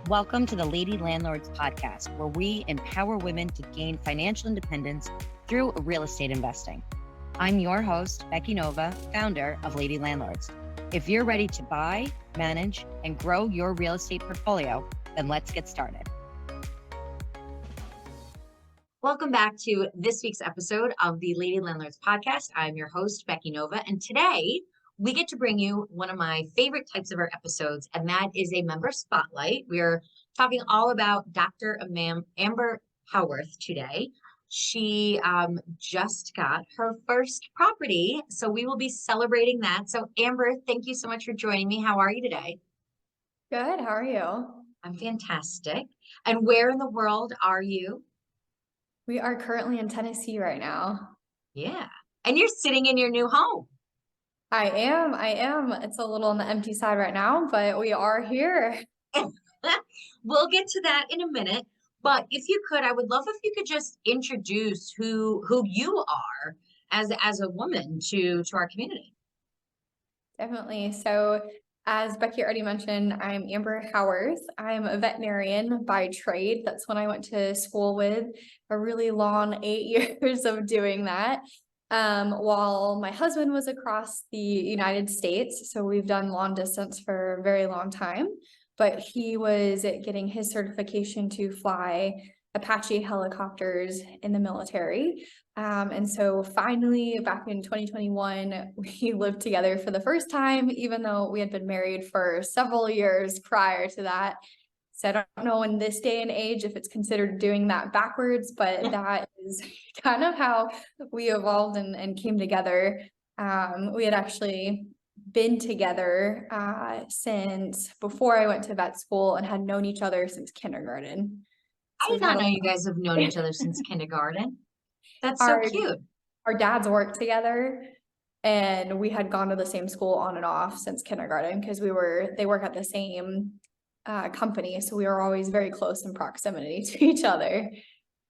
Welcome to the Lady Landlords podcast, where we empower women to gain financial independence through real estate investing. I'm your host, Becky Nova, founder of Lady Landlords. If you're ready to buy, manage, and grow your real estate portfolio, then let's get started. Welcome back to this week's episode of the Lady Landlords podcast. I'm your host, Becky Nova, and today we get to bring you one of my favorite types of our episodes, and that is a member spotlight. We're talking all about Dr. Amber Howarth today. She just got her first property, so we will be celebrating that. So Amber, thank you so much for joining me. How are you today? Good. How are you? I'm fantastic. And where in the world are you? We are currently in Tennessee right now. Yeah. And you're sitting in your new home. I am. It's a little on the empty side right now, but we are here. We'll get to that in a minute. But if you could, I would love if you could just introduce who you are as a woman to our community. Definitely. So as Becky already mentioned, I'm Amber Howarth. I'm a veterinarian by trade. That's when I went to school with a really long 8 years of doing that. While my husband was across the United States, so we've done long distance for a very long time, but he was getting his certification to fly Apache helicopters in the military. And so finally, back in 2021, we lived together for the first time, even though we had been married for several years prior to that. So I don't know in this day and age if it's considered doing that backwards, but that is kind of how we evolved and came together. We had actually been together since before I went to vet school and had known each other since kindergarten. I did not know you guys have known each other since kindergarten. That's so cute. Our dads worked together and we had gone to the same school on and off since kindergarten because they work at the same company, so we were always very close in proximity to each other.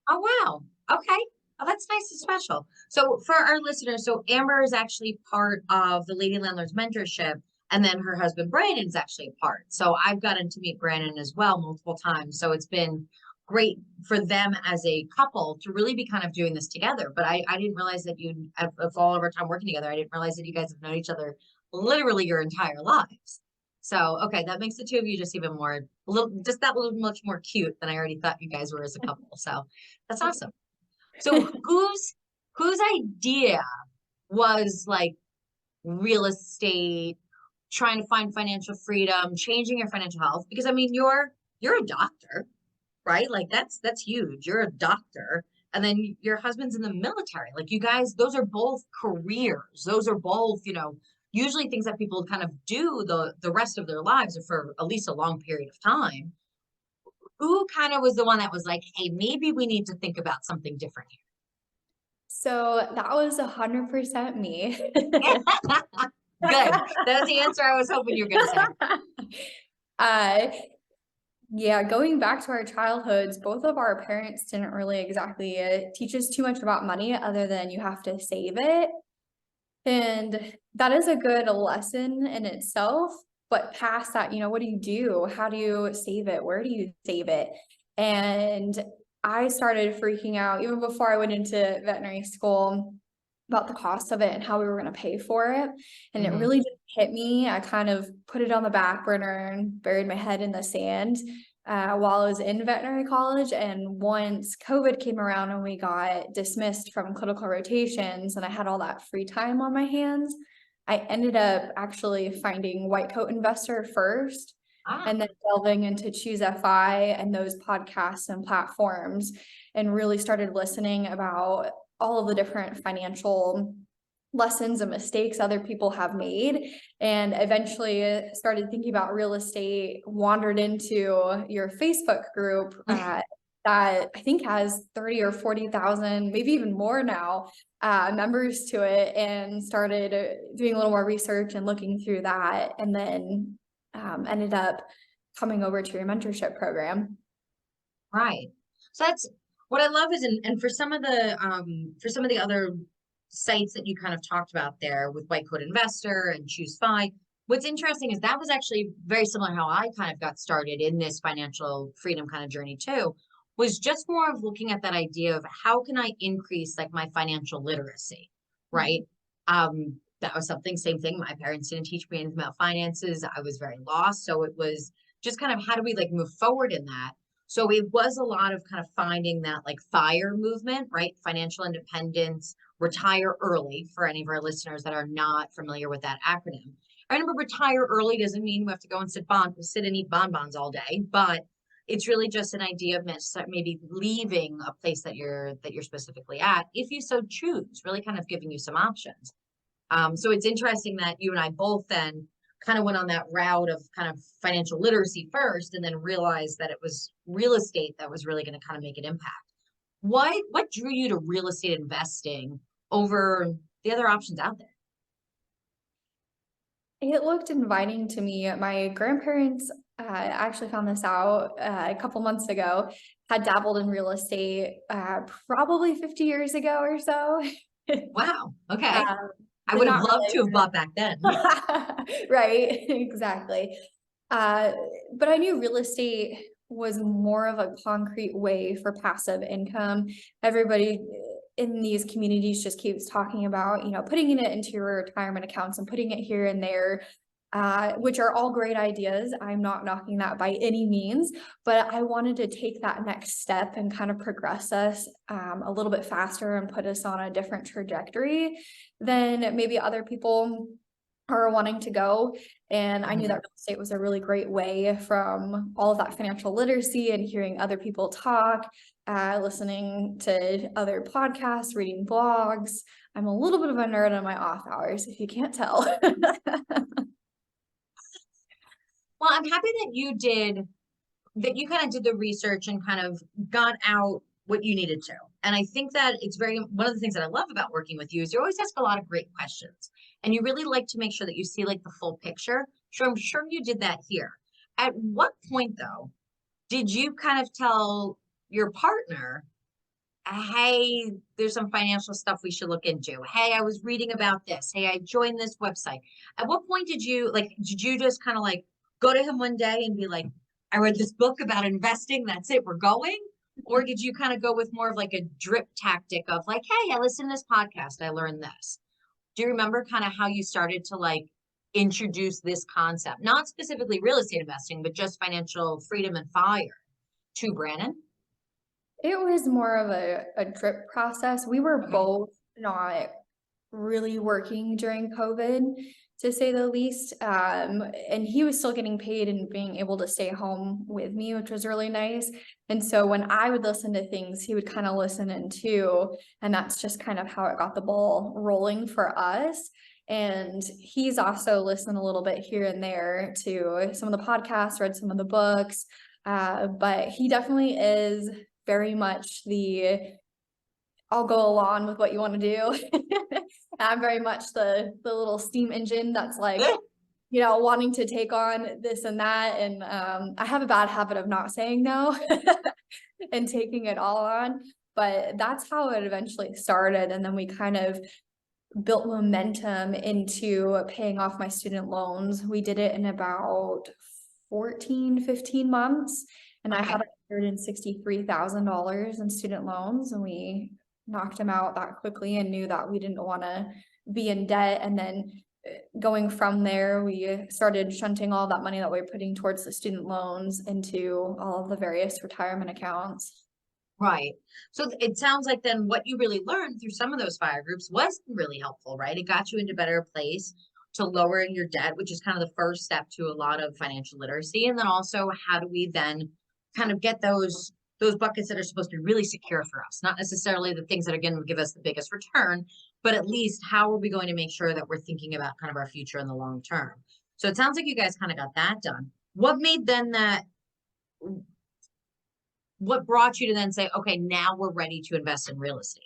Oh wow. Okay. Oh, that's nice and special. So for our listeners, so Amber is actually part of the Lady Landlords mentorship, and then her husband Brandon is actually a part. So I've gotten to meet Brandon as well multiple times. So it's been great for them as a couple to really be kind of doing this together. But I didn't realize that of all of our time working together, I didn't realize that you guys have known each other literally your entire lives. So, okay, that makes the two of you just even more, just that little much more cute than I already thought you guys were as a couple. So that's awesome. So whose idea was like real estate, trying to find financial freedom, changing your financial health? Because I mean, you're a doctor, right? Like that's huge. You're a doctor. And then your husband's in the military. Like you guys, those are both careers. Those are both, usually things that people kind of do the rest of their lives or for at least a long period of time. Who kind of was the one that was like, hey, maybe we need to think about something different here? So that was 100% me. Good. That's the answer I was hoping you were going to say. Yeah, going back to our childhoods, both of our parents didn't really exactly teach us too much about money other than you have to save it. And that is a good lesson in itself. But past that, what do you do? How do you save it? Where do you save it? And I started freaking out even before I went into veterinary school about the cost of it and how we were going to pay for it. And it really didn't hit me. I kind of put it on the back burner and buried my head in the sand while I was in veterinary college. And once COVID came around and we got dismissed from clinical rotations and I had all that free time on my hands, I ended up actually finding White Coat Investor first and then delving into Choose FI and those podcasts and platforms and really started listening about all of the different financial lessons and mistakes other people have made, and eventually started thinking about real estate, wandered into your Facebook group that I think has 30 or 40,000, maybe even more now, members to it, and started doing a little more research and looking through that, and then ended up coming over to your mentorship program. Right. So that's what I love is, and for some of the other sites that you kind of talked about there with White Coat Investor and Choose FI, What's interesting is that was actually very similar how I kind of got started in this financial freedom kind of journey too, was just more of looking at that idea of how can I increase like my financial literacy, right? That was something, same thing. My parents didn't teach me anything about finances. I was very lost. So it was just kind of how do we like move forward in that? So it was a lot of kind of finding that like FIRE movement, right? Financial independence, retire early for any of our listeners that are not familiar with that acronym. I remember retire early doesn't mean we have to go and sit and eat bonbons all day, but it's really just an idea of maybe leaving a place that you're specifically at, if you so choose, really kind of giving you some options. So it's interesting that you and I both then kind of went on that route of kind of financial literacy first, and then realized that it was real estate that was really going to kind of make an impact. What drew you to real estate investing over the other options out there? It looked inviting to me. My grandparents actually found this out a couple months ago, had dabbled in real estate probably 50 years ago or so. Wow. Okay. Um, I but would have not loved to have really. bought back then. Right, exactly. Uh, but I knew real estate was more of a concrete way for passive income. Everybody in these communities just keeps talking about, putting it into your retirement accounts and putting it here and there, which are all great ideas. I'm not knocking that by any means, but I wanted to take that next step and kind of progress us a little bit faster and put us on a different trajectory than maybe other people are wanting to go. And I knew that real estate was a really great way from all of that financial literacy and hearing other people talk, listening to other podcasts, reading blogs. I'm a little bit of a nerd on my off hours, if you can't tell. Well, I'm happy that you kind of did the research and kind of got out what you needed to. And I think that it's one of the things that I love about working with you is you always ask a lot of great questions. And you really like to make sure that you see like the full picture. So I'm sure you did that here. At what point though, did you kind of tell your partner, hey, there's some financial stuff we should look into. Hey, I was reading about this. Hey, I joined this website. At what point did you just kind of like go to him one day and be like, I read this book about investing. That's it. We're going. Or did you kind of go with more of like a drip tactic of like, hey, I listened to this podcast. I learned this. Do you remember kind of how you started to like introduce this concept, not specifically real estate investing, but just financial freedom and FIRE to Brandon? It was more of a drip process. We were Okay. both not really working during COVID, to say the least. And he was still getting paid and being able to stay home with me, which was really nice. And so when I would listen to things, he would kind of listen in too. And that's just kind of how it got the ball rolling for us. And he's also listened a little bit here and there to some of the podcasts, read some of the books. But he definitely is very much I'll go along with what you want to do. I'm very much the little steam engine that's like, wanting to take on this and that. And I have a bad habit of not saying no and taking it all on. But that's how it eventually started. And then we kind of built momentum into paying off my student loans. We did it in about 14, 15 months. And I Okay. had $163,000 in student loans, and we knocked them out that quickly and knew that we didn't want to be in debt. And then going from there, we started shunting all that money that we were putting towards the student loans into all of the various retirement accounts. Right. So it sounds like then what you really learned through some of those fire groups was really helpful, right? It got you into a better place to lowering your debt, which is kind of the first step to a lot of financial literacy. And then also, how do we then kind of get those buckets that are supposed to be really secure for us, not necessarily the things that are going to give us the biggest return, but at least how are we going to make sure that we're thinking about kind of our future in the long term? So it sounds like you guys kind of got that done. What made then that what brought you to then say, okay, now we're ready to invest in real estate?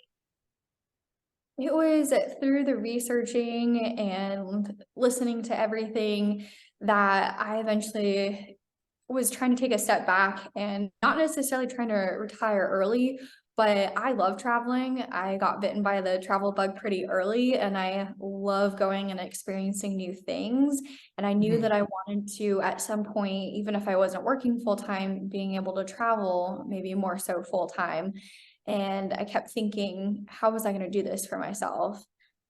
It was through the researching and listening to everything that I eventually was trying to take a step back and not necessarily trying to retire early, But I love traveling. I got bitten by the travel bug pretty early, and I love going and experiencing new things. And I knew Mhm. that I wanted to, at some point, even if I wasn't working full time, being able to travel, maybe more so full time. And I kept thinking, how was I going to do this for myself?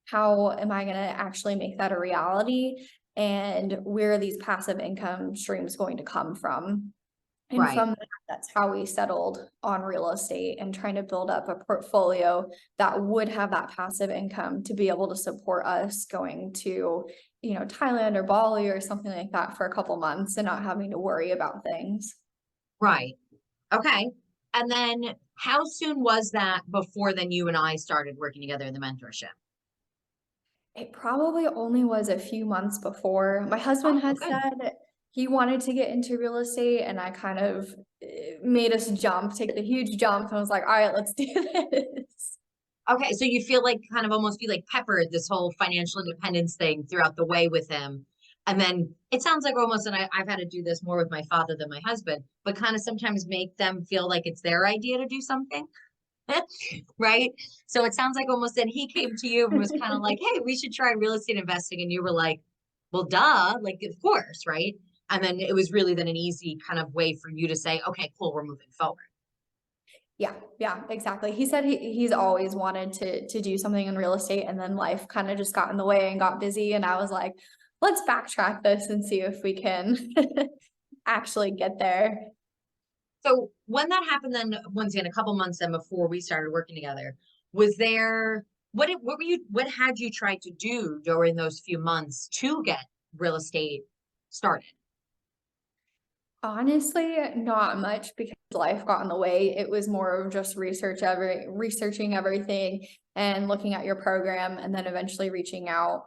How am I going to actually make that a reality? And where are these passive income streams going to come from? And Right. from that, that's how we settled on real estate and trying to build up a portfolio that would have that passive income to be able to support us going to, Thailand or Bali or something like that for a couple months and not having to worry about things. Right. Okay. And then how soon was that before then you and I started working together in the mentorship? It probably only was a few months before. My husband Oh, had good. said he wanted to get into real estate, and I kind of made us jump, take the huge jump, and was like, all right, let's do this. Okay, so you feel like kind of almost be like peppered this whole financial independence thing throughout the way with him. And then it sounds like almost, and I've had to do this more with my father than my husband, but kind of sometimes make them feel like it's their idea to do something. Right? So it sounds like almost then he came to you and was kind of like, hey, we should try real estate investing. And you were like, well, duh, like, of course, right? And then it was really then an easy kind of way for you to say, okay, cool, we're moving forward. Yeah, yeah, exactly. He said he's always wanted to do something in real estate, and then life kind of just got in the way and got busy. And I was like, let's backtrack this and see if we can actually get there. So when that happened, then once again, a couple months then before we started working together, was there what were you what had you tried to do during those few months to get real estate started? Honestly, not much because life got in the way. It was more of just researching everything and looking at your program and then eventually reaching out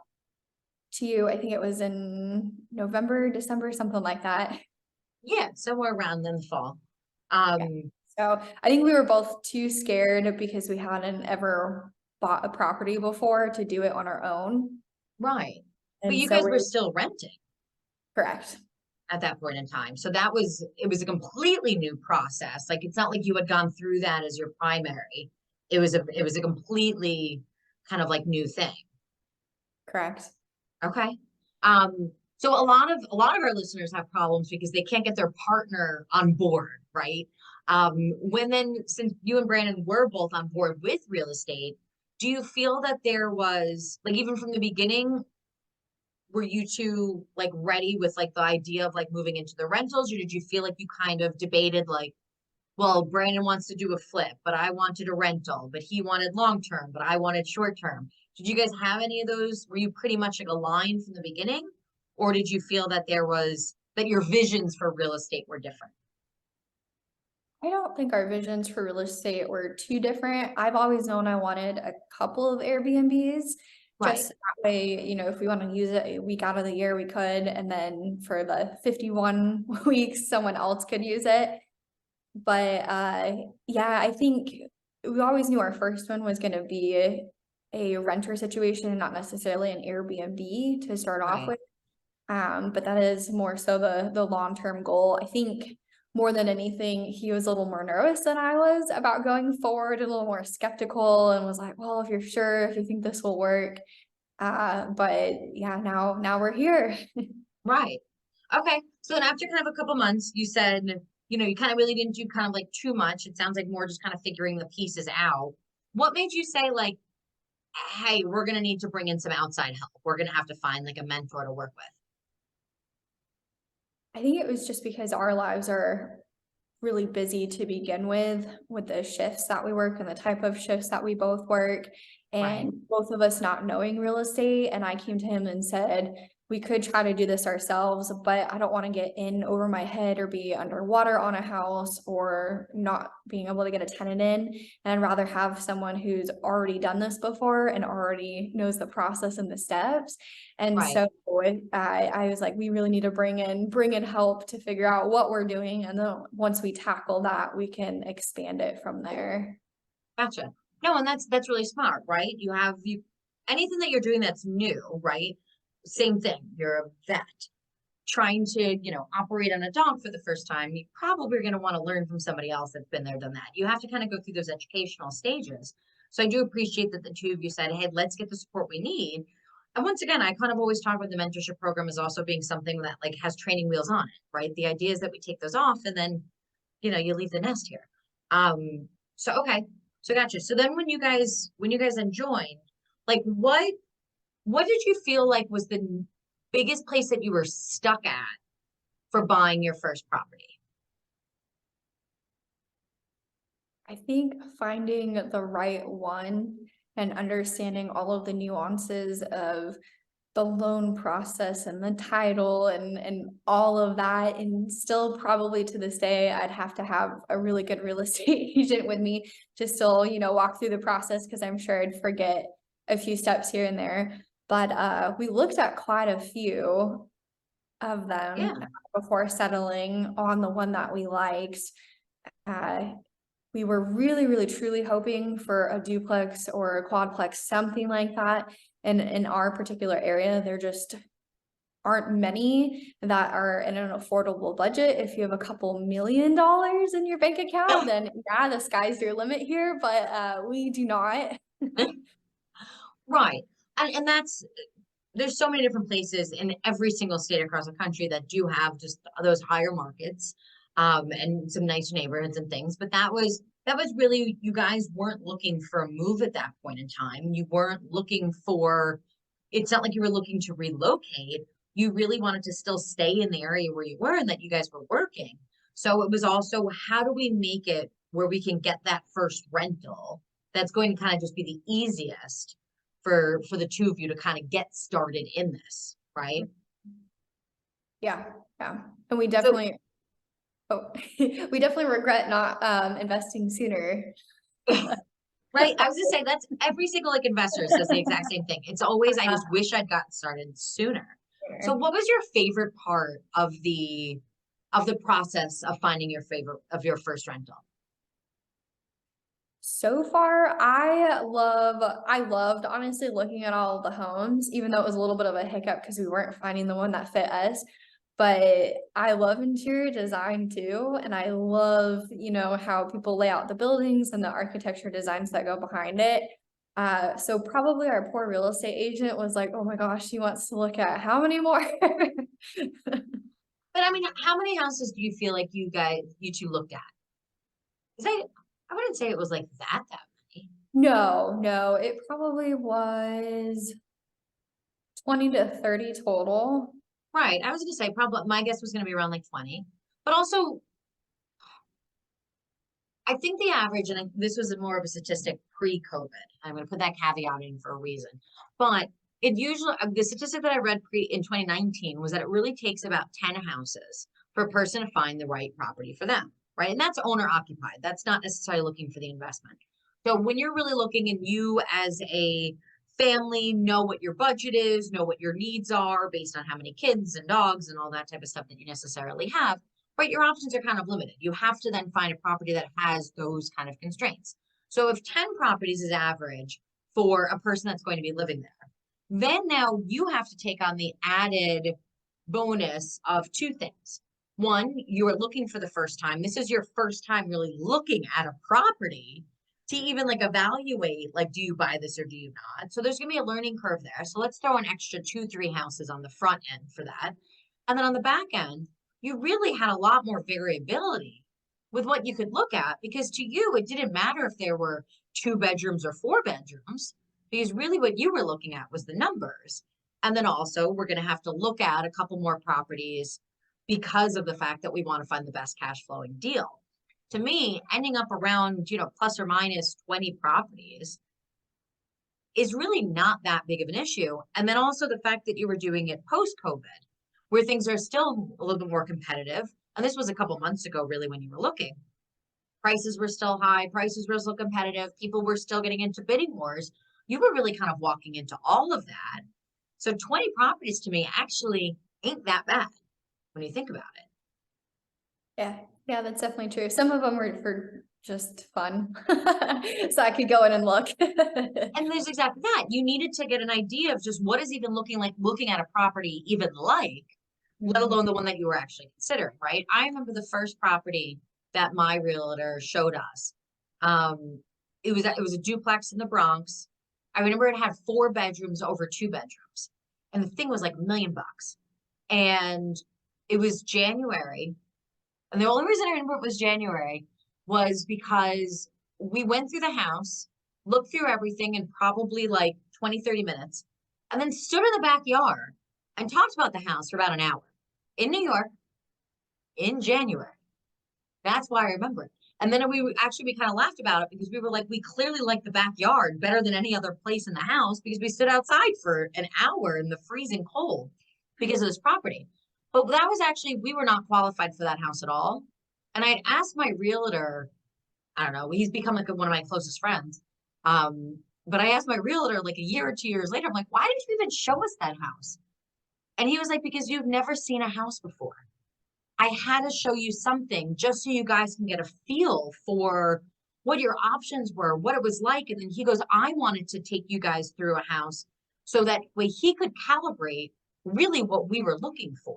to you. I think it was in November, December, something like that. Yeah, somewhere around in the fall. Yeah. Um, So I think we were both too scared because we hadn't ever bought a property before to do it on our own. right. But And you so guys were we're still renting correct. at that point in time. So it was a completely new process. Like it's not like you had gone through that as your primary. It was a completely kind of like new thing. Correct. Okay. So a lot of our listeners have problems because they can't get their partner on board, right? When then since you and Brandon were both on board with real estate, do you feel that there was like even from the beginning, were you two like ready with like the idea of like moving into the rentals, or did you feel like you kind of debated like, well, Brandon wants to do a flip, but I wanted a rental, but he wanted long term, but I wanted short term. Did you guys have any of those? Were you pretty much like aligned from the beginning? Or did you feel that that your visions for real estate were different? I don't think our visions for real estate were too different. I've always known I wanted a couple of Airbnbs, Right, just that way, if we want to use it a week out of the year, we could. And then for the 51 weeks, someone else could use it. But yeah, I think we always knew our first one was going to be a renter situation, not necessarily an Airbnb to start off right, with. But that is more so the long-term goal. I think more than anything, he was a little more nervous than I was about going forward, a little more skeptical, and was like, well, if you're sure, if you think this will work. But yeah, now we're here. right. Okay. So then after kind of a couple months, you said, you kind of really didn't do kind of like too much. It sounds like more just kind of figuring the pieces out. What made you say like, hey, we're gonna need to bring in some outside help. We're gonna have to find like a mentor to work with. I think it was just because our lives are really busy to begin with the shifts that we work and the type of shifts that we both work, Right, and both of us not knowing real estate. And I came to him and said, we could try to do this ourselves, but I don't want to get in over my head or be underwater on a house or not being able to get a tenant in. And I'd rather have someone who's already done this before and already knows the process and the steps. And right. so I was like, we really need to bring in help to figure out what we're doing. And then once we tackle that, we can expand it from there. Gotcha. No, and that's really smart, right? You anything that you're doing that's new, right? Same thing. You're a vet. trying to, operate on a dog for the first time, you probably are going to want to learn from somebody else that's been there, done that. You have to kind of go through those educational stages. So I do appreciate that the two of you said, hey, let's get the support we need. And once again, I kind of always talk about the mentorship program as also being something that like has training wheels on it, right? The idea is that we take those off and then, you leave the nest here. So, okay. So gotcha. So then when you guys then joined, like what did you feel like was the biggest place that you were stuck at for buying your first property? I think finding the right one and understanding all of the nuances of the loan process and the title and all of that. And still probably to this day, I'd have to have a really good real estate agent with me to still, walk through the process, because I'm sure I'd forget a few steps here and there. But we looked at quite a few of them Yeah. before settling on the one that we liked. We were really, really, truly hoping for a duplex or a quadplex, something like that. And in our particular area, there just aren't many that are in an affordable budget. If you have a couple $1 million in your bank account, then yeah, the sky's your limit here, but we do not. Right. And there's so many different places in every single state across the country that do have just those higher markets, and some nice neighborhoods and things. But that was really, you guys weren't looking for a move at that point in time. You weren't looking for, it's not like you were looking to relocate. You really wanted to still stay in the area where you were and that you guys were working. So it was also, how do we make it where we can get that first rental that's going to kind of just be the easiest for the two of you to kind of get started in this, right? Yeah. And we definitely, we definitely regret not investing sooner. Right. I was gonna say that's every single like investor says the exact same thing. It's always, I just wish I'd gotten started sooner. So what was your favorite part of the process of finding your first rental? So far, I loved honestly looking at all of the homes, even though it was a little bit of a hiccup because we weren't finding the one that fit us. But I love interior design too. And I love, how people lay out the buildings and the architecture designs that go behind it. So probably our poor real estate agent was like, oh my gosh, she wants to look at how many more? But I mean, how many houses do you feel like you two looked at? Because I wouldn't say it was like that many. No, it probably was 20 to 30 total. Right. I was gonna say probably my guess was gonna be around like 20. But also I think the average, and this was more of a statistic pre-COVID. I'm going to put that caveat in for a reason, but it usually, the statistic that I read in 2019 was that it really takes about 10 houses for a person to find the right property for them, right? And that's owner occupied. That's not necessarily looking for the investment. So when you're really looking, and you as a family know what your budget is, know what your needs are based on how many kids and dogs and all that type of stuff that you necessarily have, right, your options are kind of limited. You have to then find a property that has those kind of constraints. So if 10 properties is average for a person that's going to be living there, then now you have to take on the added bonus of two things. One, you are looking for the first time. This is your first time really looking at a property to even like evaluate, like, do you buy this or do you not? So there's going to be a learning curve there. So let's throw an extra 2-3 houses on the front end for that. And then on the back end, you really had a lot more variability with what you could look at, because to you, it didn't matter if there were 2 bedrooms or 4 bedrooms, because really what you were looking at was the numbers. And then also we're going to have to look at a couple more properties because of the fact that we want to find the best cash flowing deal. To me, ending up around, plus or minus 20 properties is really not that big of an issue. And then also the fact that you were doing it post-COVID, where things are still a little bit more competitive. And this was a couple months ago, really, when you were looking. Prices were still high. Prices were still competitive. People were still getting into bidding wars. You were really kind of walking into all of that. So 20 properties to me actually ain't that bad when you think about it. Yeah, that's definitely true. Some of them were for just fun. So I could go in and look. And there's exactly that. You needed to get an idea of just what is even looking at a property even like let Mhm. alone the one that you were actually considering, right? I remember the first property that my realtor showed us. Um, it was a duplex in the Bronx. I remember it had 4 bedrooms over 2 bedrooms, and the thing was like $1 million. And it was January, and the only reason I remember it was January was because we went through the house, looked through everything in probably like 20, 30 minutes, and then stood in the backyard and talked about the house for about an hour in New York in January. That's why I remember it. And then we kind of laughed about it because we were like, we clearly like the backyard better than any other place in the house because we stood outside for an hour in the freezing cold because of this property. But that was actually, we were not qualified for that house at all. And I had asked my realtor, I don't know, he's become like one of my closest friends. But I asked my realtor like a year or 2 years later, I'm like, why did you even show us that house? And he was like, because you've never seen a house before. I had to show you something just so you guys can get a feel for what your options were, what it was like. And then he goes, I wanted to take you guys through a house so that way he could calibrate really what we were looking for.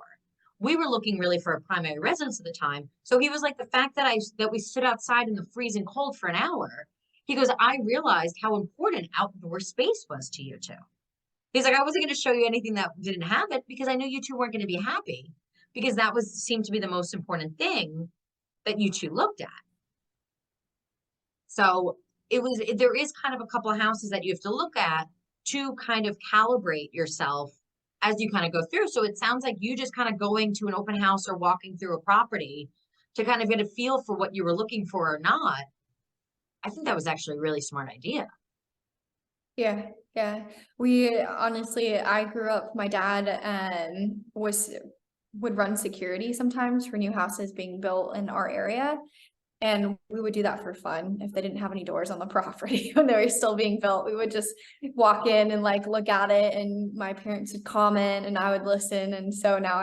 We were looking really for a primary residence at the time. So he was like, the fact that we stood outside in the freezing cold for an hour, he goes, I realized how important outdoor space was to you two. He's like, I wasn't going to show you anything that didn't have it because I knew you two weren't going to be happy because that was seemed to be the most important thing that you two looked at. So there is kind of a couple of houses that you have to look at to kind of calibrate yourself as you kind of go through. So it sounds like you just kind of going to an open house or walking through a property to kind of get a feel for what you were looking for or not. I think that was actually a really smart idea. Yeah, yeah. We honestly, I grew up, my dad would run security sometimes for new houses being built in our area. And we would do that for fun if they didn't have any doors on the property when they were still being built. We would just walk in and like look at it, and my parents would comment and I would listen. And so now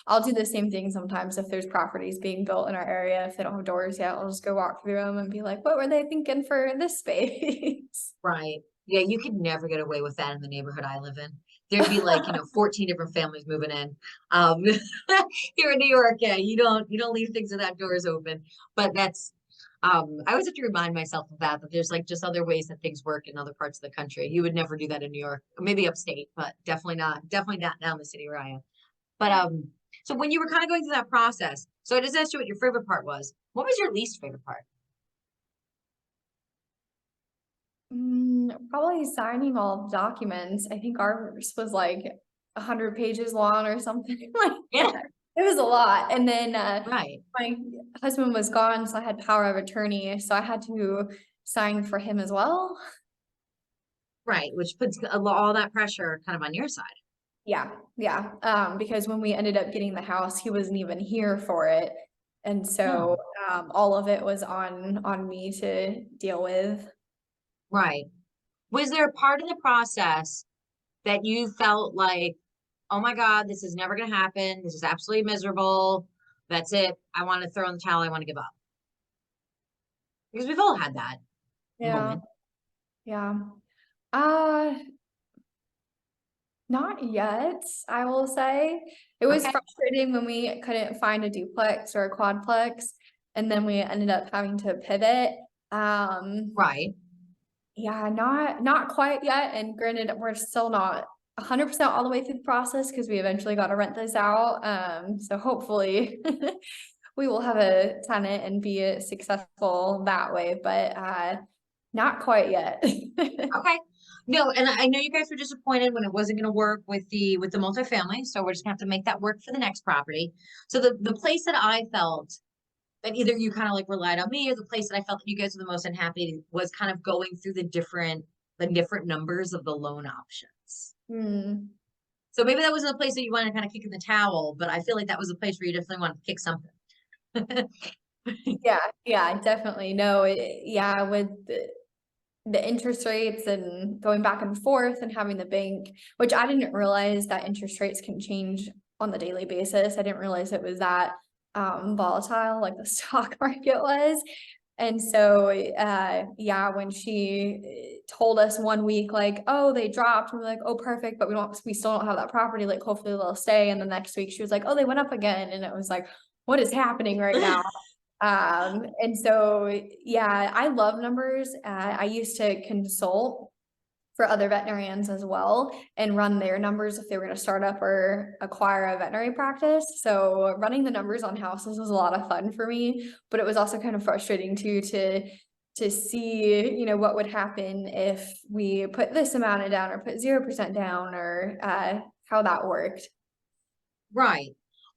I'll do the same thing sometimes if there's properties being built in our area. If they don't have doors yet, I'll just go walk through them and be like, what were they thinking for this space? Right. Yeah, you could never get away with that in the neighborhood I live in. There'd be like, 14 different families moving in. Here in New York, yeah, you don't leave things without doors open. But that's I always have to remind myself of that there's like just other ways that things work in other parts of the country. You would never do that in New York, maybe upstate, but definitely not down the city where I am. But so when you were kind of going through that process, so I just asked you what your favorite part was. What was your least favorite part? Probably signing all of the documents. I think ours was like 100 pages long or something like Yeah, that. It was a lot. And then right. my husband was gone, so I had power of attorney, so I had to sign for him as well. Right, which puts all that pressure kind of on your side. Yeah, yeah. Because when we ended up getting the house, he wasn't even here for it. And so No, all of it was on me to deal with. right. Was there a part of the process that you felt like, oh my God, this is never going to happen. This is absolutely miserable. That's it. I want to throw in the towel. I want to give up. Because we've all had that Yeah, moment. yeah. Uh Not yet, I will say. It was Okay. frustrating when we couldn't find a duplex or a quadplex, and then we ended up having to pivot. Um, Right. yeah, not quite yet. And granted, we're still not 100% all the way through the process because we eventually got to rent this out. So hopefully we will have a tenant and be successful that way, but not quite yet. Okay. No, and I know you guys were disappointed when it wasn't going to work with the multifamily. So we're just gonna have to make that work for the next property. So the place that I felt that either you kind of like relied on me or the place that I felt that you guys were the most unhappy was kind of going through the different numbers of the loan options. Hmm. So maybe that wasn't a place that you wanted to kind of kick in the towel, but I feel like that was a place where you definitely wanted to kick something. Yeah, yeah, definitely. No, yeah, with the interest rates and going back and forth and having the bank, which I didn't realize that interest rates can change on the daily basis. I didn't realize it was that volatile like the stock market was. And so, yeah, when she told us one week, like, oh, they dropped, we're like, oh, perfect, but we still don't have that property. Like, hopefully they'll stay. And the next week she was like, oh, they went up again. And it was like, what is happening right now? And so, yeah, I love numbers. I used to consult for other veterinarians as well and run their numbers if they were going to start up or acquire a veterinary practice. So running the numbers on houses was a lot of fun for me, but it was also kind of frustrating too to see, you know, what would happen if we put this amount down or put 0% down, or how that worked. Right.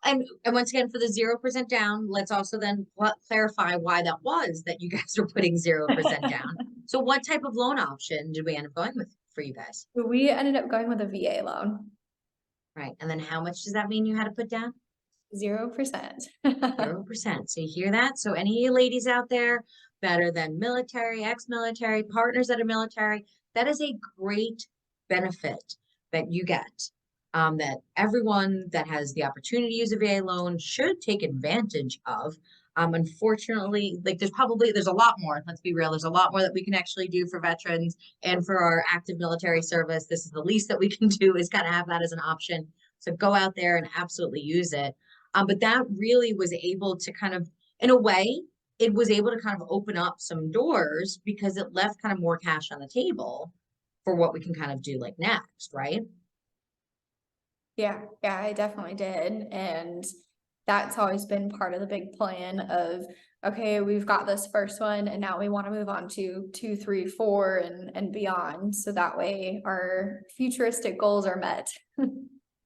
And once again, for the 0% down, let's also then clarify why that was that you guys are putting 0% down. So what type of loan option did we end up going with for you guys? We ended up going with a VA loan. Right. And then how much does that mean you had to put down? 0%. 0%. So you hear that? So any ladies out there better than military, ex-military, partners that are military, that is a great benefit that you get. That everyone that has the opportunity to use a VA loan should take advantage of. Unfortunately, like there's a lot more, let's be real, there's a lot more that we can actually do for veterans and for our active military service. This is the least that we can do, is kind of have that as an option. So go out there and absolutely use it. But that really was able to kind of, in a way, it was able to kind of open up some doors because it left kind of more cash on the table for what we can kind of do like next, right? Yeah, I definitely did. And that's always been part of the big plan of, okay, we've got this first one and now we want to move on to 2, 3, 4 and beyond. So that way our futuristic goals are met.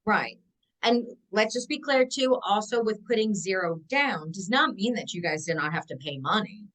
Right. And let's just be clear too, also with putting 0 down does not mean that you guys did not have to pay money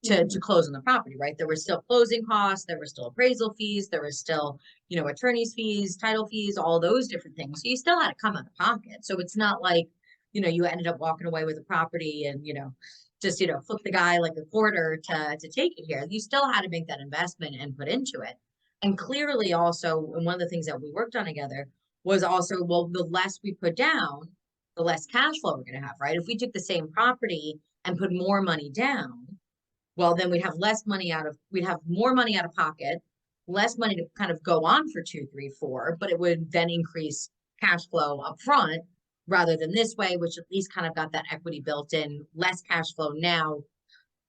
to close on the property, right? There were still closing costs, there were still appraisal fees, there was still, you know, attorney's fees, title fees, all those different things. So you still had to come out of pocket. So it's not like, you know, you ended up walking away with a property and, you know, just, you know, flip the guy like a quarter to take it here. You still had to make that investment and put into it. And clearly also, and one of the things that we worked on together was also, well, the less we put down, the less cash flow we're going to have, right? If we took the same property and put more money down, well, then we'd have more money out of pocket, less money to kind of go on for 2, 3, 4, but it would then increase cash flow up front rather than this way, which at least kind of got that equity built in, less cash flow now,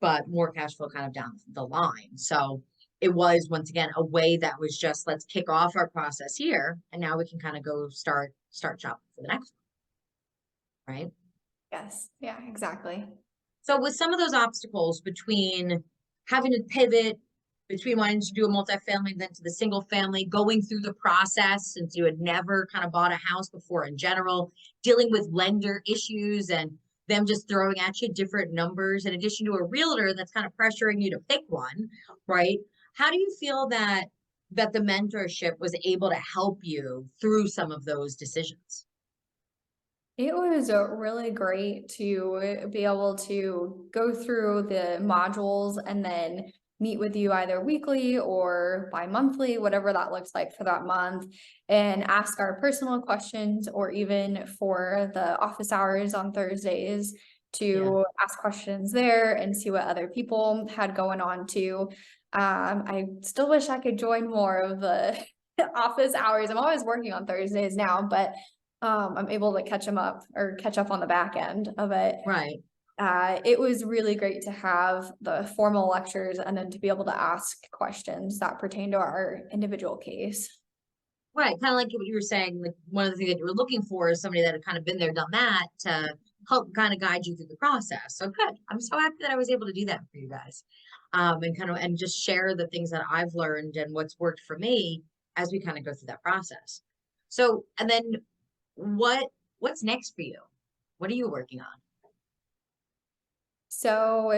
but more cash flow kind of down the line. So it was, once again, a way that was just, let's kick off our process here. And now we can kind of go start shopping for the next one. Right. Yes. Yeah, exactly. So with some of those obstacles between having to pivot between wanting to do a multifamily then to the single family, going through the process since you had never kind of bought a house before in general, dealing with lender issues and them just throwing at you different numbers in addition to a realtor that's kind of pressuring you to pick one, right? How do you feel that the mentorship was able to help you through some of those decisions? It was really great to be able to go through the modules and then meet with you either weekly or bi-monthly, whatever that looks like for that month, and ask our personal questions, or even for the office hours on Thursdays to ask questions there and see what other people had going on too. I still wish I could join more of the office hours. I'm always working on Thursdays now, but I'm able to catch up on the back end of it. Right. It was really great to have the formal lectures and then to be able to ask questions that pertain to our individual case. Right. Kind of like what you were saying, like one of the things that you were looking for is somebody that had kind of been there, done that to help kind of guide you through the process. So good. I'm so happy that I was able to do that for you guys. And kind of, and just share the things that I've learned and what's worked for me as we kind of go through that process. So, and then what's next for you? What are you working on? So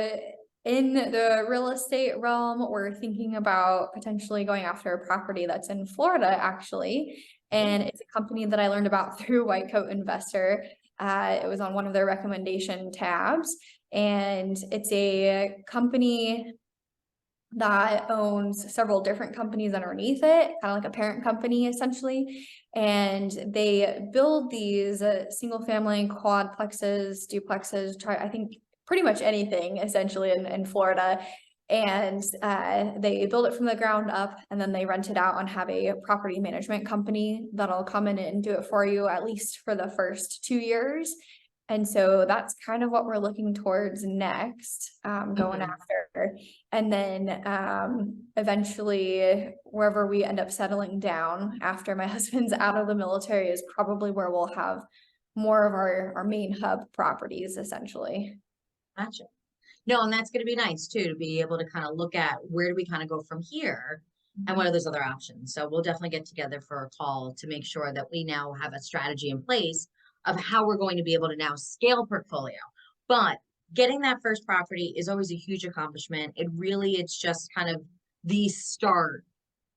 in the real estate realm, we're thinking about potentially going after a property that's in Florida, actually. And it's a company that I learned about through White Coat Investor. It was on one of their recommendation tabs, and it's a company that owns several different companies underneath it, kind of like a parent company essentially. And they build these single family quadplexes, duplexes, I think pretty much anything essentially in Florida. And they build it from the ground up, and then they rent it out and have a property management company that'll come in and do it for you, at least for the first 2 years. And so that's kind of what we're looking towards next, going after. And then eventually, wherever we end up settling down after my husband's out of the military is probably where we'll have more of our main hub properties, essentially. Gotcha. No, and that's going to be nice too, to be able to kind of look at where do we kind of go from here and what are those other options. So we'll definitely get together for a call to make sure that we now have a strategy in place of how we're going to be able to now scale portfolio. But getting that first property is always a huge accomplishment. It's just kind of the start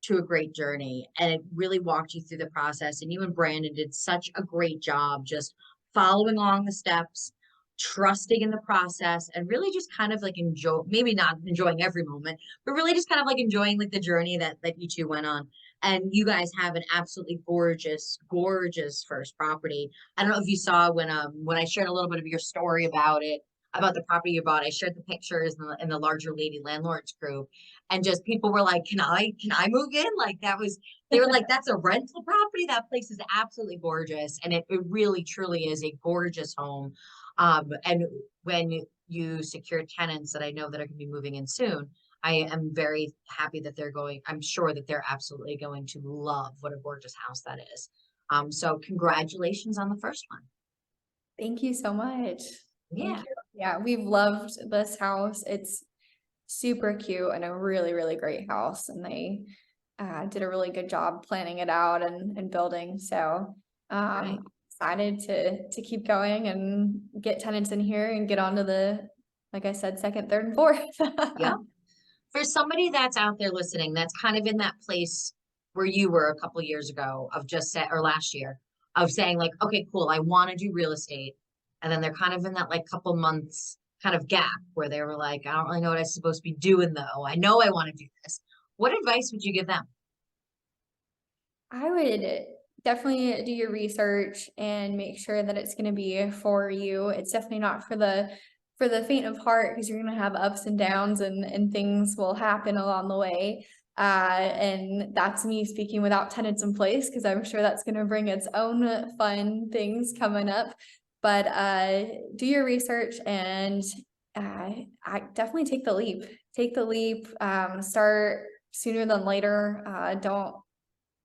to a great journey. And it really walked you through the process. And you and Brandon did such a great job just following along the steps, trusting in the process, and really just kind of like maybe not enjoying every moment, but really just kind of like enjoying like the journey that you two went on. And you guys have an absolutely gorgeous, gorgeous first property. I don't know if you saw when I shared a little bit of your story about it, about the property you bought. I shared the pictures in the larger Lady Landlords group, and just people were like, can I move in? Like they were like, that's a rental property. That place is absolutely gorgeous. And it really truly is a gorgeous home. And when you secure tenants that I know that are going to be moving in soon, I am very happy that I'm sure that they're absolutely going to love what a gorgeous house that is. So congratulations on the first one. Thank you so much. Yeah. Thank you. Yeah, we've loved this house. It's super cute and a really, really great house. And they did a really good job planning it out and building. So Right. excited to keep going and get tenants in here and get onto the, like I said, second, third, and fourth. Yeah. For somebody that's out there listening, that's kind of in that place where you were a couple years ago of or last year of saying like, okay, cool, I want to do real estate. And then they're kind of in that like couple months kind of gap where they were like, I don't really know what I'm supposed to be doing though. I know I want to do this. What advice would you give them? I would definitely do your research and make sure that it's going to be for you. It's definitely not for the faint of heart, because you're going to have ups and downs and things will happen along the way. And that's me speaking without tenants in place, because I'm sure that's going to bring its own fun things coming up. But do your research and I definitely take the leap. Take the leap. Start sooner than later. Don't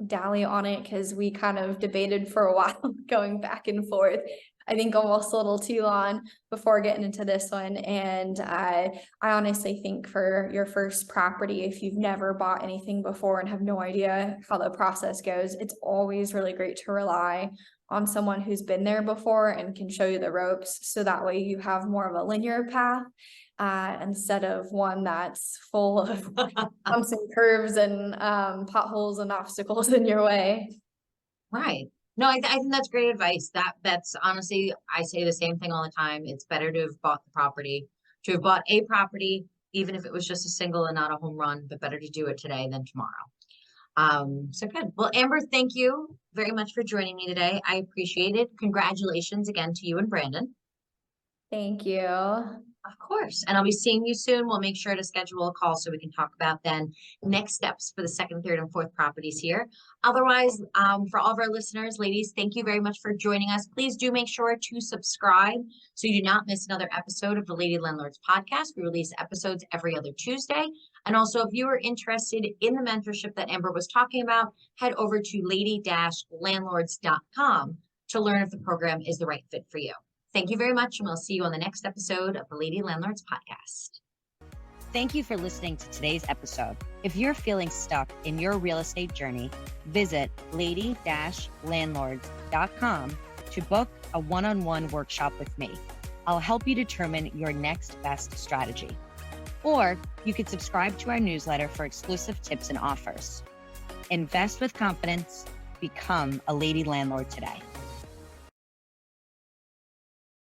dally on it, because we kind of debated for a while going back and forth, I think almost a little too long before getting into this one. And I honestly think for your first property, if you've never bought anything before and have no idea how the process goes, it's always really great to rely on someone who's been there before and can show you the ropes, so that way you have more of a linear path instead of one that's full of bumps and curves and potholes and obstacles in your way. Right. No, I think that's great advice. That's honestly, I say the same thing all the time. It's better to have bought the property, to have bought a property, even if it was just a single and not a home run, but better to do it today than tomorrow. So good. Well, Amber, thank you very much for joining me today. I appreciate it. Congratulations again to you and Brandon. Thank you. Of course. And I'll be seeing you soon. We'll make sure to schedule a call so we can talk about then next steps for the second, third, and fourth properties here. Otherwise, for all of our listeners, ladies, thank you very much for joining us. Please do make sure to subscribe so you do not miss another episode of the Lady Landlords podcast. We release episodes every other Tuesday. And also, if you are interested in the mentorship that Amber was talking about, head over to lady-landlords.com to learn if the program is the right fit for you. Thank you very much, and we'll see you on the next episode of the Lady Landlords podcast. Thank you for listening to today's episode. If you're feeling stuck in your real estate journey, visit lady-landlords.com to book a one-on-one workshop with me. I'll help you determine your next best strategy. Or you could subscribe to our newsletter for exclusive tips and offers. Invest with confidence. Become a Lady Landlord today.